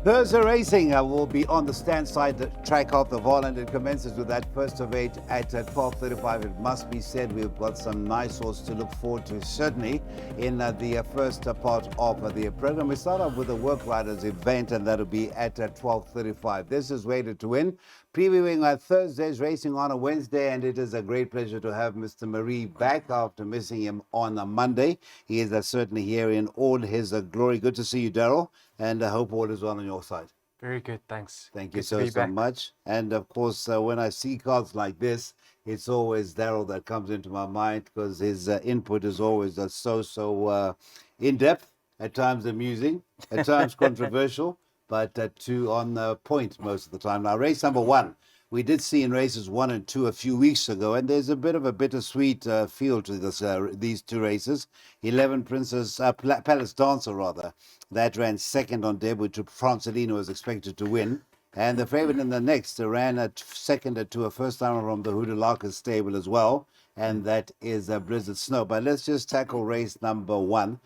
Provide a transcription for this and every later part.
Thursday racing will be on the stand side track of the Vaal, and it commences with that first of 8 at 12:35. It must be said we've got some nice horses to look forward to, certainly in the first part of the program. We start off with the Work Riders event, and that'll be at 12:35. This is Weighted to Win, previewing Thursday's racing on a Wednesday, and it is a great pleasure to have Mr. Marie back after missing him on a Monday. He is certainly here in all his glory. Good to see you, Daryl, and I hope all is well on your side. Very good, thanks. Thank you so much. And of course, when I see cards like this, it's always Daryl that comes into my mind, because his input is always so in-depth, at times amusing, at times controversial, but on point most of the time. Now, race number 1, we did see in races 1 and 2 a few weeks ago, and there's a bit of a bittersweet feel to this, these two races. 11 Palace Dancer, rather, that ran second on debut to Francelino, was expected to win. And the favorite in the next ran at second to a first timer from the Hoodalaka stable as well, and that is Blizzard Snow. But let's just tackle race number 1.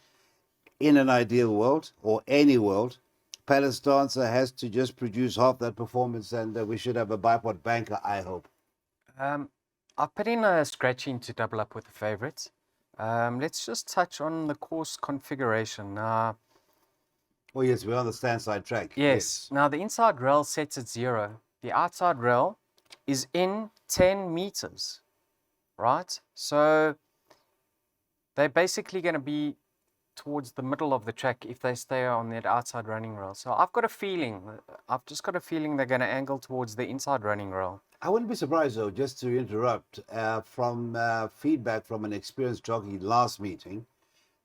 In an ideal world, or any world, Palace Dancer has to just produce half that performance, and we should have a bipod banker, I hope. I've put in a scratching to double up with the favorites. Let's just touch on the course configuration. Oh, yes, we're on the stand side track. Yes. Now, the inside rail sets at 0. The outside rail is in 10 meters, right? So they're basically going to be towards the middle of the track if they stay on that outside running rail. So I've just got a feeling they're going to angle towards the inside running rail. I wouldn't be surprised, though, just to interrupt, from feedback from an experienced jockey last meeting,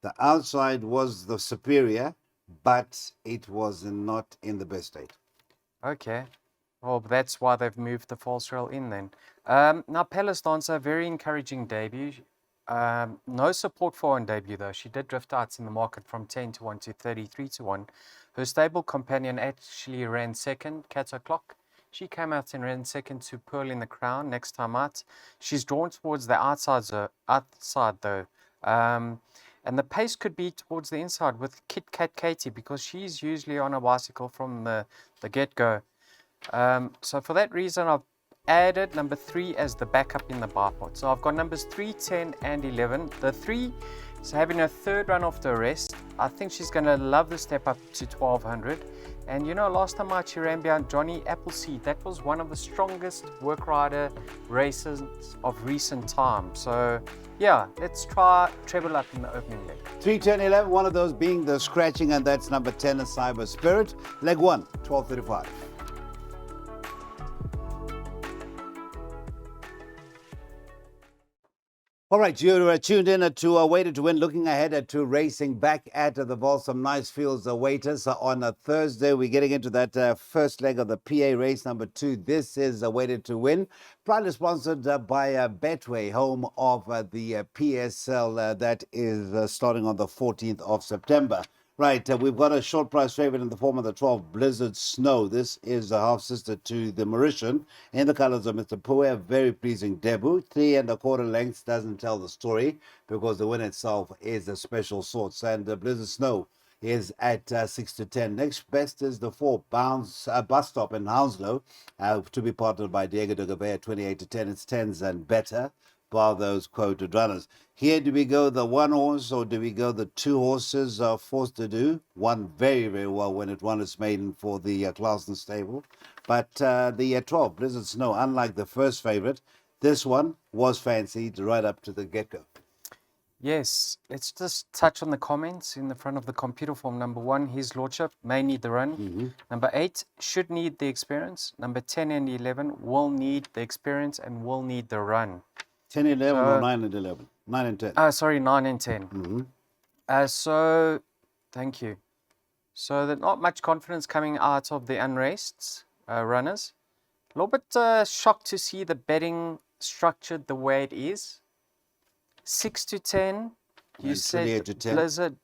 the outside was the superior, but it was not in the best state. Okay. Well, that's why they've moved the false rail in then. Now, Palace Dancer, very encouraging debut. No support for on debut, though. She did drift out in the market from 10 to 1 to 33 to 1. Her stable companion actually ran second, Cat O'Clock. She came out and ran second to Pearl in the Crown next time out. She's drawn towards the outside though. And the pace could be towards the inside with Kit Kat Katie, because she's usually on a bicycle from the get-go. So for that reason, I've added number 3 as the backup in the bipod. So I've got numbers 3, 10, and 11. The 3 is having her third run off the rest. I think she's going to love the step up to 1200. And you know, last time out she ran behind Johnny Appleseed. That was one of the strongest work rider races of recent time. So yeah, let's try treble up in the opening leg. 3, 10, 11, one of those being the scratching, and that's number 10, a Cyber Spirit. Leg 1, 12:35. All right, you're tuned in to Weighted to Win, looking ahead to racing back at the Vaal. Some nice fields waiters on a Thursday. We're getting into that first leg of the PA race number 2. This is Weighted to Win, proudly sponsored by Betway, home of the PSL that is starting on the 14th of September. Right, we've got a short price favorite in the form of the 12 Blizzard Snow. This is a half sister to the Mauritian in the colors of Mr. Pue. A very pleasing debut. 3 1/4 lengths doesn't tell the story, because the win itself is a special sorts. And Blizzard Snow is at 6 to 10. Next best is the 4 Bus Stop in Hounslow, to be partnered by Diego de Gavea at 28 to 10. It's 10s and better, bar those quoted runners. Here, do we go the 1 horse, or do we go the 2 horses? Forced to do. Won very, very well when it won its maiden for the Clarkson stable. But the 12, Blizzard Snow, unlike the first favorite, this one was fancied right up to the get-go. Yes, let's just touch on the comments in the front of the computer form. Number 1, His Lordship may need the run. Number 8, should need the experience. Number 10 and 11 will need the experience and will need the run. 10 and 11 or 9 and 11? 9 and 10. Sorry, 9 and 10. So, thank you. So, there's not much confidence coming out of the unraced runners. A little bit shocked to see the betting structured the way it is. 6 to 10, you said to 10.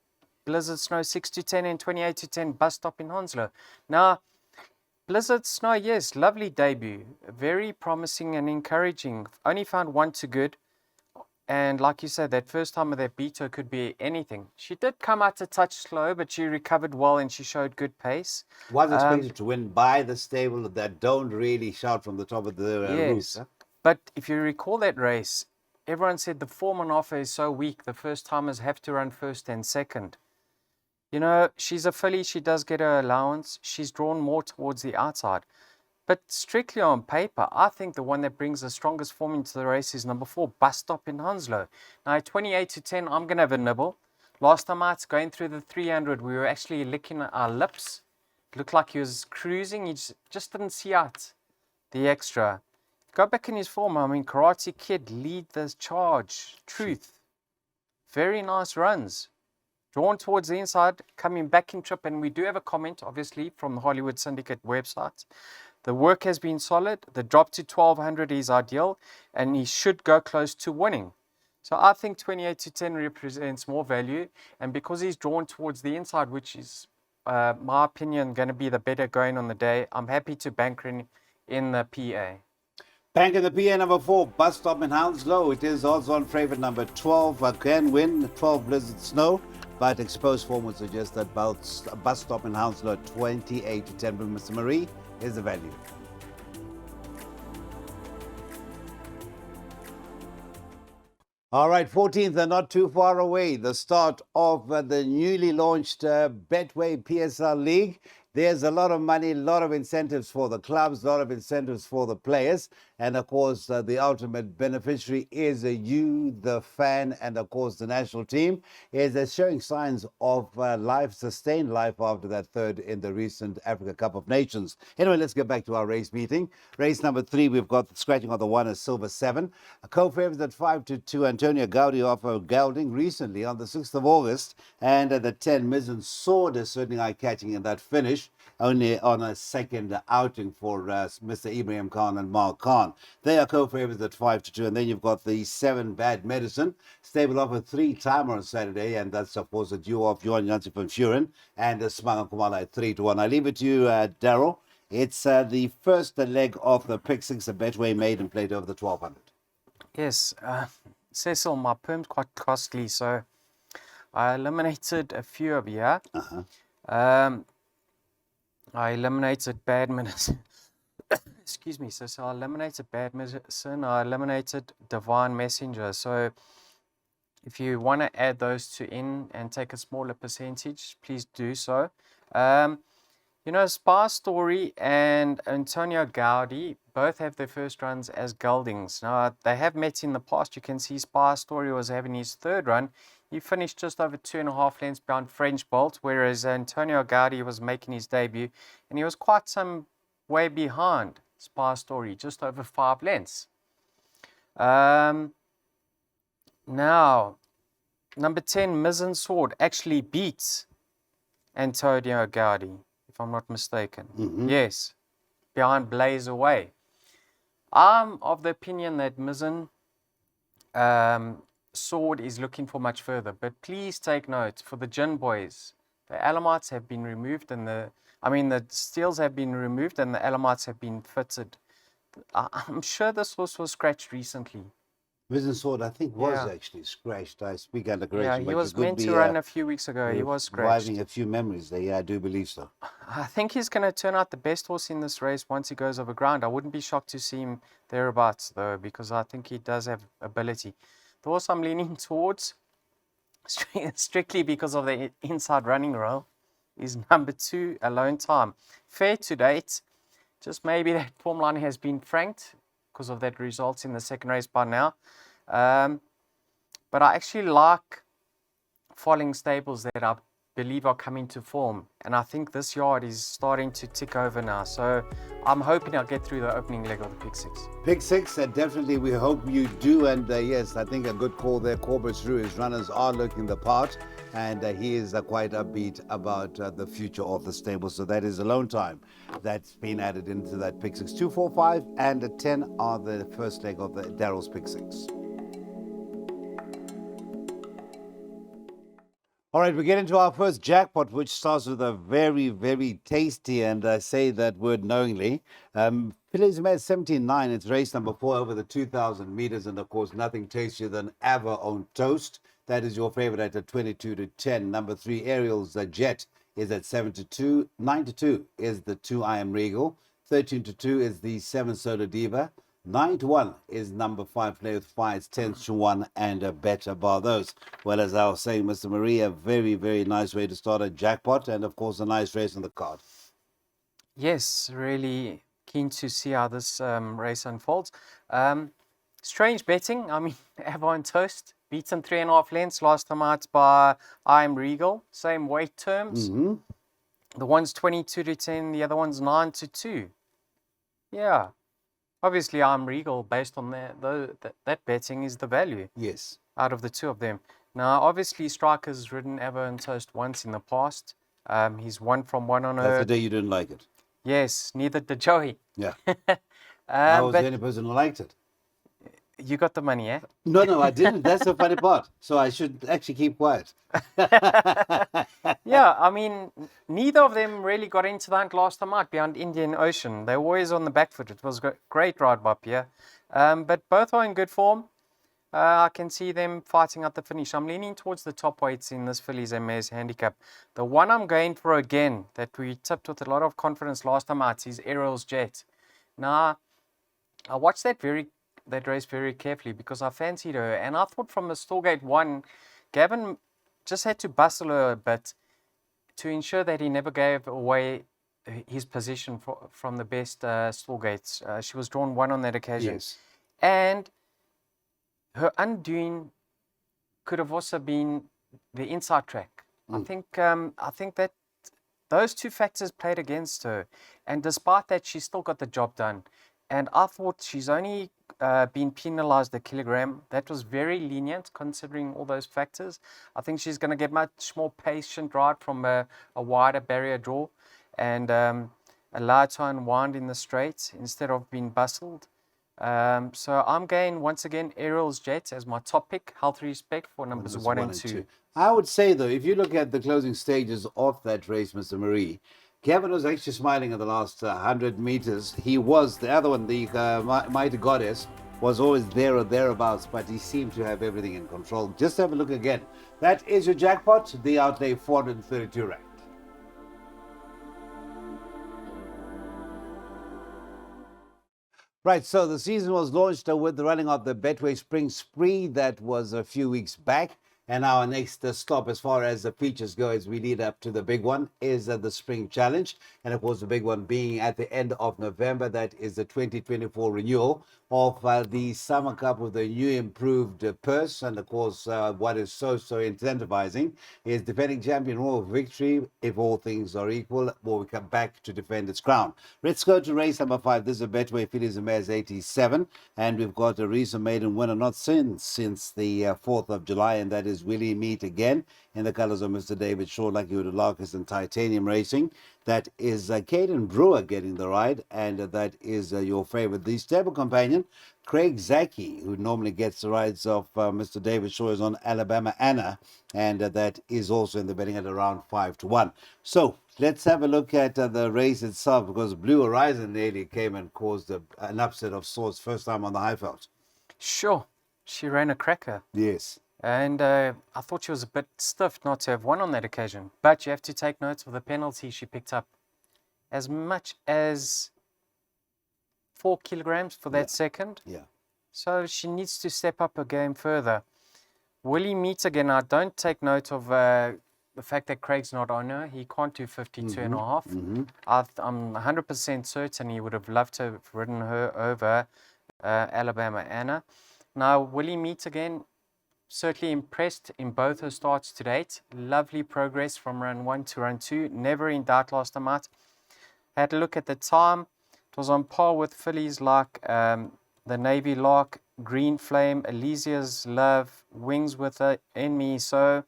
Blizzard Snow, 6 to 10, and 28 to 10, Bus Stop in Hounslow. Now, Blizzard Snow, yes, lovely debut. Very promising and encouraging. Only found 1 too good. And like you said, that first time of that beat her could be anything. She did come out a touch slow, but she recovered well and she showed good pace. Was expected to win by the stable that don't really shout from the top of the roof. Yes. Huh? But if you recall that race, everyone said the form on offer is so weak, the first timers have to run first and second. You know, she's a filly, she does get her allowance. She's drawn more towards the outside. But strictly on paper, I think the one that brings the strongest form into the race is number 4, Bus Stop in Hounslow. Now, at 28 to 10, I'm going to have a nibble. Last time out, going through the 300, we were actually licking our lips. It looked like he was cruising. He just didn't see out the extra. Go back in his form. I mean, Karate Kid, Lead the Charge, Truth. Very nice runs. Drawn towards the inside, coming back in trip. And we do have a comment, obviously, from the Hollywood Syndicate website. The work has been solid. The drop to 1200 is ideal, and he should go close to winning. So I think 28 to 10 represents more value, and because he's drawn towards the inside, which is, my opinion, going to be the better going on the day, I'm happy to bank in the PA. Bank in the PA number 4, Bus Stop in Hounslow. It is also on favorite number 12. Can win 12 Blizzard Snow, but exposed form would suggest that Bus Stop in Hounslow at 28 to 10. But Mr. Marie is the value. All right, 14th and not too far away. The start of the newly launched Betway PSL League. There's a lot of money, a lot of incentives for the clubs, a lot of incentives for the players. And of course, the ultimate beneficiary is you, the fan, and of course, the national team is showing signs of life, sustained life after that third in the recent Africa Cup of Nations. Anyway, let's get back to our race meeting. Race number 3, we've got the scratching of the 1 is Silver 7. Co-favorites at 5 to 2, Antonio Gaudi off of gelding recently on the 6th of August. And at the 10, Mizzen Sword is certainly eye-catching in that finish, only on a second outing for Mr. Ibrahim Khan and Mark Khan. They are co-favorites at 5 to 2. And then you've got the 7, Bad Medicine, stable off a 3-timer on Saturday. And that's, of course, a duo of Johan Janssen van Furen and Smanga Kumala at 3 to 1. I leave it to you, Daryl. It's the first leg of the Pick 6 that Betway made and played over the 1200. Yes, Cecil, my perm's quite costly, so I eliminated a few of you. I eliminated Bad Medicine. Excuse me. So I eliminated Bad Medicine. I eliminated Divine Messenger. So if you want to add those two in and take a smaller percentage, please do so. You know, Spy Story and Antonio Gaudi both have their first runs as geldings. Now, they have met in the past. You can see Spy Story was having his third run. He finished just over 2.5 lengths behind French Bolt, whereas Antonio Gaudi was making his debut, and he was quite some way behind Spy Story, just over 5 lengths. Now, number 10, Mizzen Sword, actually beats Antonio Gaudi, if I'm not mistaken. Yes, behind Blaze Away. I'm of the opinion that Mizzen Sword is looking for much further, but please take note, for the Gin Boys, the Alamites have been removed and the steels have been removed and the Alamites have been fitted. I'm sure this horse was scratched recently. Mizzen Sword, I think, was actually scratched. I speak under correction. Yeah, he was meant to run a few weeks ago. He was scratched. Reviving a few memories there. Yeah, I do believe so. I think he's going to turn out the best horse in this race once he goes over ground. I wouldn't be shocked to see him thereabouts, though, because I think he does have ability. The horse I'm leaning towards, strictly because of the inside running role, is number 2, Alone Time. Fair to date, just maybe that form line has been franked because of that results in the second race by now. But I actually like following stables that I believe are coming to form, and I think this yard is starting to tick over now, so I'm hoping I'll get through the opening leg of the Pick 6. Pick 6, definitely we hope you do, and yes, I think a good call there. Corbett through his runners are looking the part, and he is quite upbeat about the future of the stable, so that is Alone Time that's been added into that Pick 6. 2, 4, 5 and 10 are the first leg of the Daryl's Pick 6. All right, we get into our first jackpot, which starts with a very, very tasty, and I say that word knowingly, Fillies made 79. It's race number 4 over the 2,000 meters. And of course, nothing tastier than Ava on toast. That is your favorite at a 22 to 10. Number 3, Ariel's Jet is at 7 to 2. 9 to 2 is the 2 I Am Regal. 13 to 2 is the 7 Soda Diva. 9 to 1 is number 5 Play with Fire. It's 10 to 1 and a better bar those. Well, as I was saying, Mr. Maria, very, very nice way to start a jackpot. And of course, a nice race on the card. Yes, really keen to see how this race unfolds. Strange betting. I mean, Avon Toast beaten 3.5 lengths last time out by I'm Regal. Same weight terms. The one's 22 to 10, the other one's 9 to 2. Yeah, obviously I'm Regal based on that betting is the value. Yes. Out of the two of them. Now, obviously, Striker's ridden Avon Toast once in the past. He's won from one on That's her. the day you didn't like it. Yes, neither did Joey. Yeah. I was but the only person who liked it. you got the money, eh? No, I didn't. That's the funny part. So I should actually keep quiet. Yeah, I mean, neither of them really got into the hunt last time out beyond Indian Ocean. They were always on the back foot. It was a great ride by Pierre. But both are in good form. I can see them fighting at the finish. I'm leaning towards the top weights in this Fillies and Mares handicap. The one I'm going for again, that we tipped with a lot of confidence last time out, is Ariel's Jet. Now, I watched that race very carefully because I fancied her, and I thought from the Stallgate 1, Gavin just had to bustle her a bit to ensure that he never gave away his position from the best Stallgates. She was drawn 1 on that occasion. Yes. And her undoing could have also been the inside track. I think that those two factors played against her, and despite that, she still got the job done. And I thought she's only been penalized a kilogram. That was very lenient considering all those factors. I think she's going to get much more patient ride from a wider barrier draw and allow it to unwind in the straight instead of being bustled. So I'm going once again Ariel's Jet as my top pick, Health Respect, for numbers 1 and 2. I would say though, if you look at the closing stages of that race, Mr. Marie, Gavin was actually smiling at the last 100 meters. He was, the other one, the Mighty Goddess, was always there or thereabouts, but he seemed to have everything in control. Just have a look again. That is your jackpot, the outlay 432 rand. Right, so the season was launched with the running of the Betway Spring Spree. That was a few weeks back. And our next stop, as far as the features go, as we lead up to the big one, is the Spring Challenge. And of course, the big one being at the end of November. That is the 2024 renewal of the Summer Cup with a new improved purse. And of course, what is so incentivizing is defending champion Royal Victory, if all things are equal, will come back to defend its crown. Let's go to race number 5. This is a Betway Fillies and Mares 87. And we've got a recent maiden winner, not since the 4th of July, and that is Willie Meet again in the colors of Mr. David Shaw, Lucky Udalarkis and Titanium Racing. That is Caden Brewer getting the ride, and that is your favorite. The stable companion, Craig Zaki, who normally gets the rides of Mr. David Shaw, is on Alabama Anna, and that is also in the betting at around 5 to 1. So let's have a look at the race itself, because Blue Horizon nearly came and caused an upset of sorts first time on the Highveld. Sure, she ran a cracker. Yes. And I thought she was a bit stiff not to have won on that occasion. But you have to take note of the penalty she picked up. As much as 4 kilograms for that second. Yeah. So she needs to step up her game further. Willie Meet again, I don't take note of the fact that Craig's not on her. He can't do 52 and a half. I'm 100% certain he would have loved to have ridden her over Alabama Anna. Now, Willie Meet again, certainly impressed in both her starts to date. Lovely progress from run 1 to run 2. Never in doubt last time out. Had a look at the time. It was on par with fillies like the Navy Lark, Green Flame, Elysia's Love, Wings with her in me. So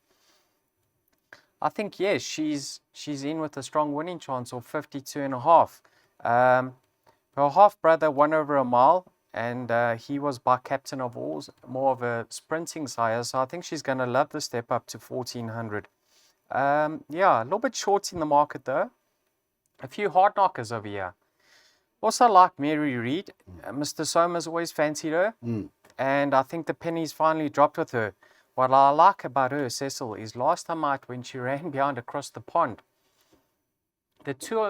I think, yes, she's in with a strong winning chance of 52 and a half. Her half brother won over a mile, and he was by captain of alls, more of a sprinting sire. So I think she's going to love the step up to 1400. Yeah, a little bit short in the market though. A few hard knockers over here. Also like Mary Reid, Mr. Soma's always fancied her, and I think the penny's finally dropped with her. What I like about her, Cecil, is last time out when she ran behind across the pond, the two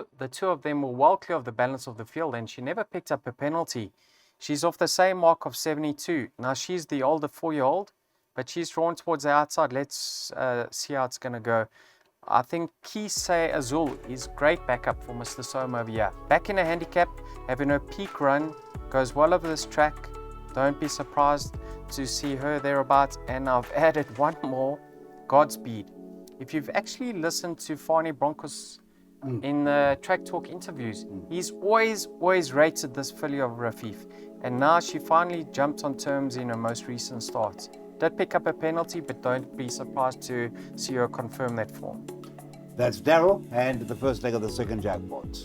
of them were well clear of the balance of the field, and she never picked up a penalty. She's off the same mark of 72. Now she's the older 4-year-old, but she's drawn towards the outside. Let's see how it's going to go. I think Kisei Azul is great backup for Mr. Soma over here. Back in a handicap, having her peak run, goes well over this track. Don't be surprised to see her thereabouts. And I've added one more, Godspeed. If you've actually listened to Fani Broncos in the Track Talk interviews, he's always rated this filly of Rafif. And now she finally jumped on terms in her most recent start. Did pick up a penalty, but don't be surprised to see her confirm that form. That's Daryl and the first leg of the second jackpot.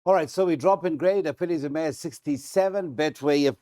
All right, so we drop in grade. A fillies and mares 67. Betway,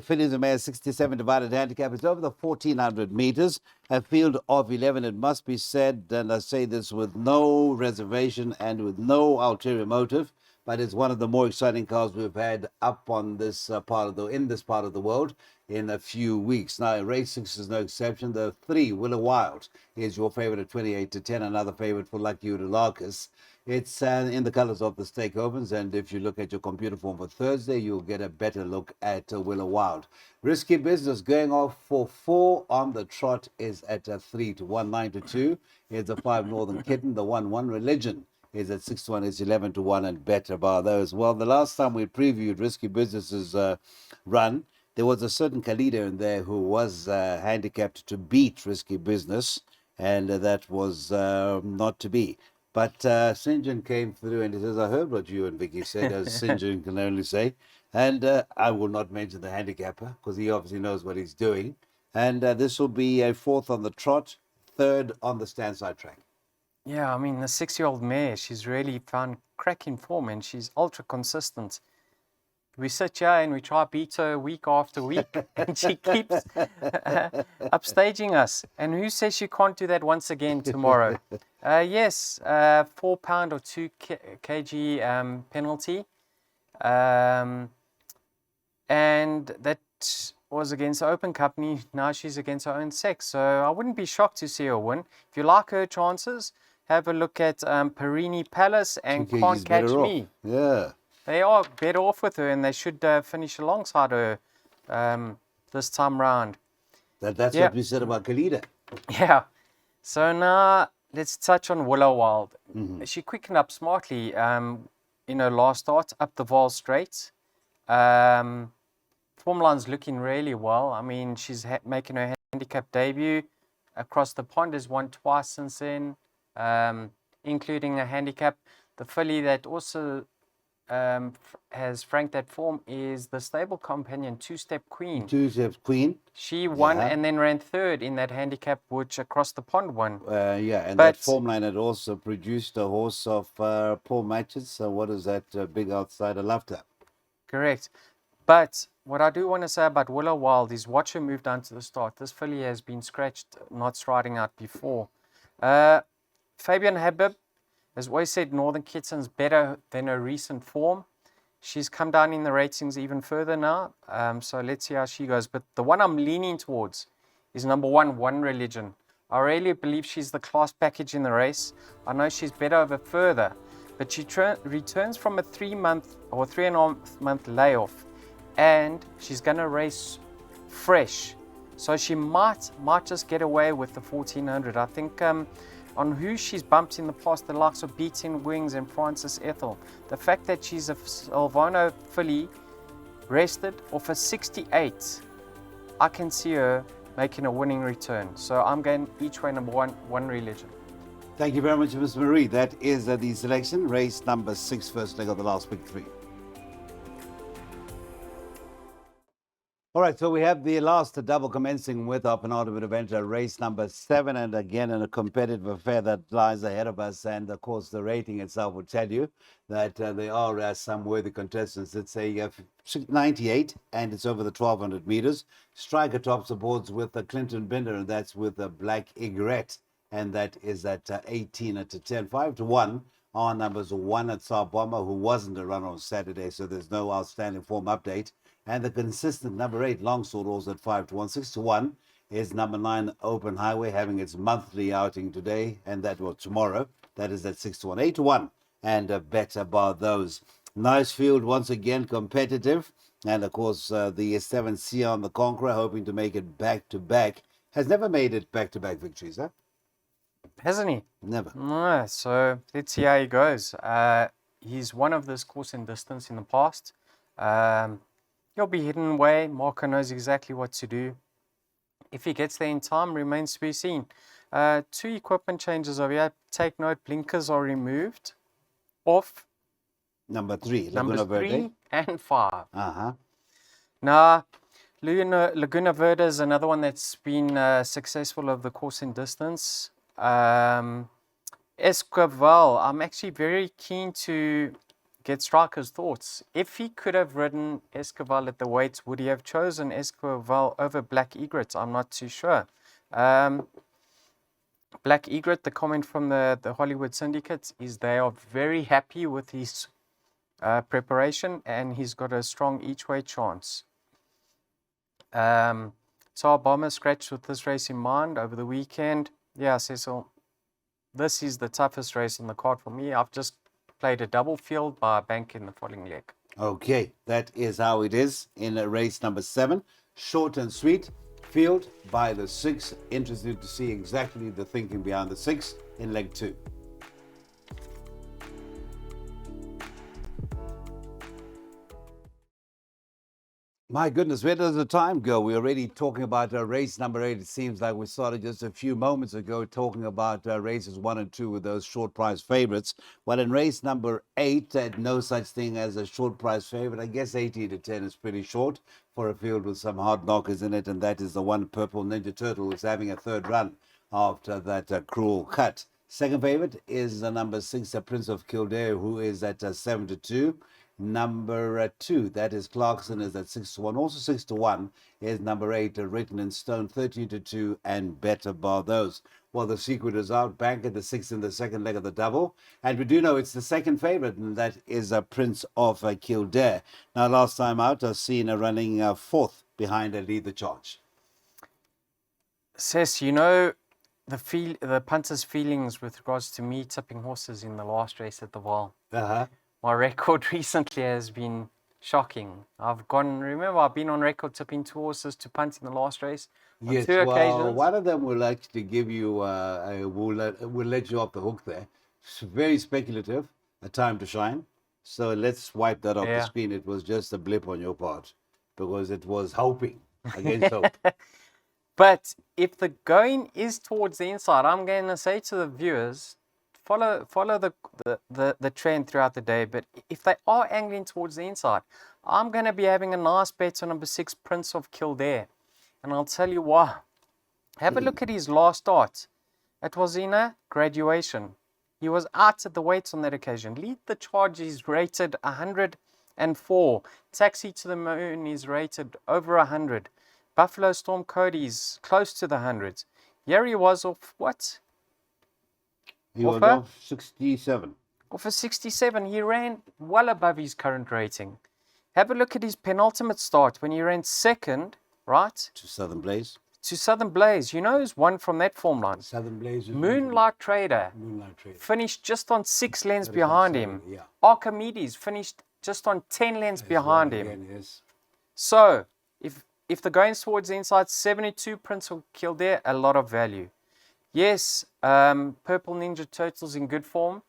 fillies and mares 67 divided handicap. It's over the 1400 meters. A field of 11, it must be said, and I say this with no reservation and with no ulterior motive, but it's one of the more exciting cars we've had up on this in this part of the world in a few weeks. Now, race 6 is no exception. The 3, Willow Wild, is your favorite at 28-10. Another favorite for Lucky Udalarcus. It's in the colors of the stake opens, and if you look at your computer form for Thursday, you'll get a better look at Willow Wild. Risky Business going off for 4 on the trot is at 3-1, 9-2. Here's the 5 Northern Kitten. The 1-1 Religion is at 6-1, it's 11-1, and better by those. Well, the last time we previewed Risky Business's run, there was a certain Khalida in there who was handicapped to beat Risky Business, and that was not to be. But St. John came through and he says, I heard what you and Vicky said, as St. John can only say. And I will not mention the handicapper because he obviously knows what he's doing. And this will be a 4th on the trot, 3rd on the standside track. Yeah, I mean, the 6-year-old mare, she's really found cracking form and she's ultra consistent. We sit here and we try to beat her week after week, and she keeps upstaging us. And who says she can't do that once again tomorrow? Yes, £4 or 2 kg penalty. And that was against the Open Company. Now she's against her own sex. So I wouldn't be shocked to see her win. If you like her chances, have a look at Perini Palace and Can't Catch Me. Yeah. They are better off with her, and they should finish alongside her this time round. That's what we said about Khalida. Yeah. So now let's touch on Willow Wild. She quickened up smartly in her last start, up the Vaal straight. Form line's looking really well. I mean, she's making her handicap debut. Across the pond has won twice since then, including a handicap. The filly that also has franked that form is the stable companion, Two Step Queen. Two Step Queen. She won and then ran 3rd in that handicap, which across the pond won. That form line had also produced a horse of Paul Matches. So what is that big outsider Love Tap? Correct. But what I do want to say about Willow Wild is watch her move down to the start. This filly has been scratched, not striding out before. Fabian Habib has always said Northern Kitten's better than her recent form. She's come down in the ratings even further now. So let's see how she goes. But the one I'm leaning towards is number 1, One Religion. I really believe she's the class package in the race. I know she's better over further, but she returns from a 3-month or 3.5-month layoff, and she's going to race fresh. So she might just get away with the 1400. I think on who she's bumped in the past, the likes of Beating Wings and Francis Ethel, the fact that she's a Salvano filly rested off a 68, I can see her making a winning return. So I'm going each way number 1, One Religion. Thank you very much, Ms. Marie. That is the selection. Race number 6, first leg of the last big 3. All right, so we have the last double commencing with our penultimate event, race number 7, and again in a competitive affair that lies ahead of us. And of course, the rating itself will tell you that there are some worthy contestants. It's a 98, and it's over the 1200 meters. Striker tops the boards with Clinton Binder, and that's with a Black Egret. and that is at 18 at 10. 5 to 1. Our numbers 1 at Saab Bomber, who wasn't a runner on Saturday, so there's no outstanding form update. And the consistent number 8, Longsword, also at 5 to 1. 6 to 1 is number 9, Open Highway, having its monthly outing today, and that was tomorrow. That is at 6 to 1. 8 to 1, and a better bar those. Nice field once again, competitive. And of course, the 7 Sion, the Conqueror, hoping to make it back to back. Has never made it back to back victories, huh? Hasn't he? Never. No, so let's see how he goes. He's won of this course and distance in the past. He'll be hidden away. Marco knows exactly what to do. If he gets there in time, remains to be seen. 2 equipment changes over here. Take note, blinkers are removed off Number 3, numbers Laguna Verde. 3 and 5. Uh-huh. Now, Laguna Verde is another one that's been successful of the course and distance. Esquivel, I'm actually very keen to get Striker's thoughts. If he could have ridden Esquivel at the weights, would he have chosen Esquivel over Black Egret? I'm not too sure. Black Egret, the comment from the Hollywood Syndicate is they are very happy with his preparation, and he's got a strong each-way chance. So our bomber scratched with this race in mind over the weekend. Yeah, Cecil, this is the toughest race on the card for me. I've just played a double field by a bank in the following leg. Okay, that is how it is in race number 7. Short and sweet. Field by the 6. Interested to see exactly the thinking behind the 6 in leg 2. My goodness, where does the time go? We're already talking about race number 8. It seems like we started just a few moments ago talking about races 1 and 2 with those short prize favorites. Well, in race number 8, no such thing as a short prize favorite. I guess 18 to 10 is pretty short for a field with some hard knockers in it, and that is the one Purple Ninja Turtle who's having a third run after that cruel cut. Second favorite is the number 6, Prince of Kildare, who is at 7 to 2. Number 2, that is Clarkson, is at 6 to 1. Also 6 to 1 is number 8, Written in Stone, 13 to 2, and Better Bar those. Well, the secret is out. Bank at the 6th in the second leg of the double. And we do know it's the second favorite, and that is Prince of Kildare. Now, last time out, I've seen running 4th behind Lead the Charge. Cess, you know the punter's feelings with regards to me tipping horses in the last race at the Vaal. Uh-huh. My record recently has been shocking. I've been on record tipping 2 horses to punt in the last race on Yes, 2 well, occasions. one of them will actually give you, will let you off the hook there. It's very speculative, a time to shine. So let's wipe that off the screen. It was just a blip on your part because it was hoping against hope. But if the going is towards the inside, I'm going to say to the viewers, follow the trend throughout the day. But if they are angling towards the inside, I'm going to be having a nice bet on number 6, Prince of Kildare. And I'll tell you why. Have a look at his last start. It was in a graduation. He was out at the weights on that occasion. Lead the Charge is rated 104. Taxi to the Moon is rated over 100. Buffalo Storm Cody's close to the 100s. Here he was off what? He was off 67. Off a 67. He ran well above his current rating. Have a look at his penultimate start when he ran second, right? To Southern Blaze. To Southern Blaze. You know who's won from that form line? Southern Blaze. Moonlight Trader. Finished just on 6 lengths behind him. Yeah. Archimedes finished just on 10 lengths behind him. Again, yes. So, if the going towards the inside, 72 Prince of Kildare, a lot of value. Yes, Purple Ninja Turtle's in good form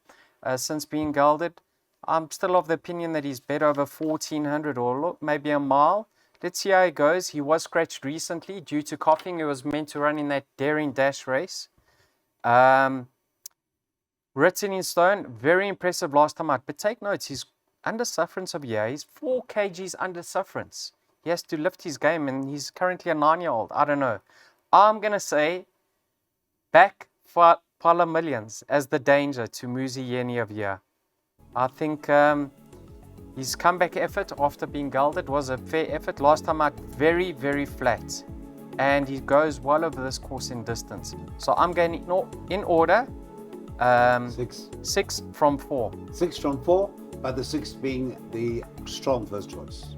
since being gelded. I'm still of the opinion that he's better over 1,400 or maybe a mile. Let's see how he goes. He was scratched recently due to coughing. He was meant to run in that Daring Dash race. Written in Stone, very impressive last time out. But take note, he's under sufferance of year. He's 4 kgs under sufferance. He has to lift his game, and he's currently a 9-year-old. I don't know. I'm going to say back for Pala Millions as the danger to Muzi Yeni of year. I think his comeback effort after being gelded was a fair effort. Last time out, very, very flat. and he goes well over this course in distance. So I'm going in order. 6 from 4. 6 from 4, but the 6 being the strong first choice.